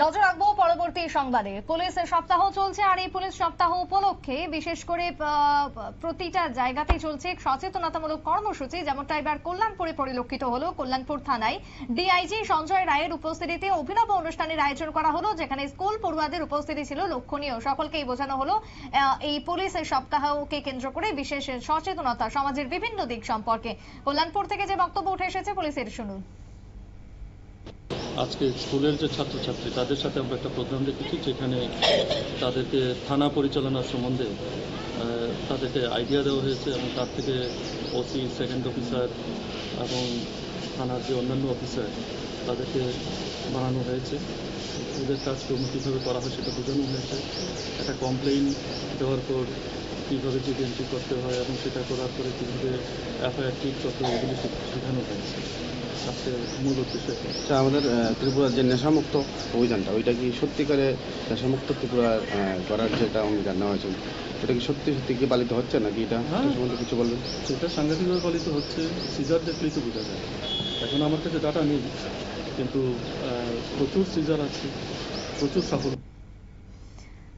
নজর রাখবো পরবর্তী সংবাদে। পুলিশ সপ্তাহ চলছে আর এই পুলিশ সপ্তাহ উপলক্ষে বিশেষ করে প্রতিটা জায়গাতেই চলছে সচেতনতামূলক কর্মসূচি, যেমনটা এবার কল্যাণপুরে পরিলক্ষিত হলো। কল্যাণপুর থানায় ডিআইজি সঞ্জয় রায়ের উপস্থিতিতে অভিনব অনুষ্ঠানের আয়োজন করা হলো, যেখানে স্কুল পড়ুয়াদের উপস্থিতি ছিল লক্ষণীয়। সকলকেই বোঝানো হলো এই পুলিশ সপ্তাহকে কেন্দ্র করে বিশেষ সচেতনতা সমাজের বিভিন্ন দিক সম্পর্কে। কল্যাণপুর থেকে যে বক্তব্য উঠে এসেছে পুলিশের, শুনুন। আজকে স্কুলের যে ছাত্রছাত্রী তাদের সাথে আমরা একটা প্রোগ্রাম রেখেছি, যেখানে তাদেরকে থানা পরিচালনার সম্বন্ধে তাদেরকে আইডিয়া দেওয়া হয়েছে এবং তার থেকে ওসি, সেকেন্ড অফিসার এবং থানার যে অন্যান্য অফিসার তাদেরকে বানানো হয়েছে। ওদের কাজকর্ম কীভাবে করা হয় সেটা বোঝানো হয়েছে। একটা কমপ্লেইন দেওয়ার পর কীভাবে চিঠি এন্ট্রি করতে হয় এবং সেটা করার পরে কীভাবে এফআইআর ঠিক করতে হয় এগুলি শেখানো হয়েছে। মূল উদ্দেশ্য আমাদের ত্রিপুরার যে নেশামুক্ত অভিযানটা, ওইটা কি সত্যিকারে নেশামুক্ত ত্রিপুরা করার যেটা অঙ্গীকার নেওয়া হয়েছে, ওটা কি সত্যি সত্যি কি পালিত হচ্ছে নাকি? এটা সম্বন্ধে কিছু বলবেন। সেটা সাংঘাতিকভাবে পালিত হচ্ছে। সিজার দেখলেই তো বোঝা যায়। এখন আমার কাছে ডাটা নেই, কিন্তু প্রচুর সিজার আছে, প্রচুর সাফল্য।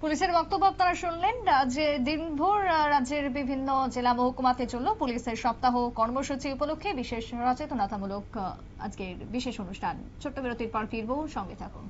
পুলিশের বক্তব্য আপনারা শুনলেন। যে দিনভর রাজ্যের বিভিন্ন জেলা মহকুমাতে চলল পুলিশের সপ্তাহ কর্মসূচি উপলক্ষে বিশেষ সচেতনতামূলক আজকের বিশেষ অনুষ্ঠান। ছোট্ট বিরতির পর ফিরবো, সঙ্গে থাকুন।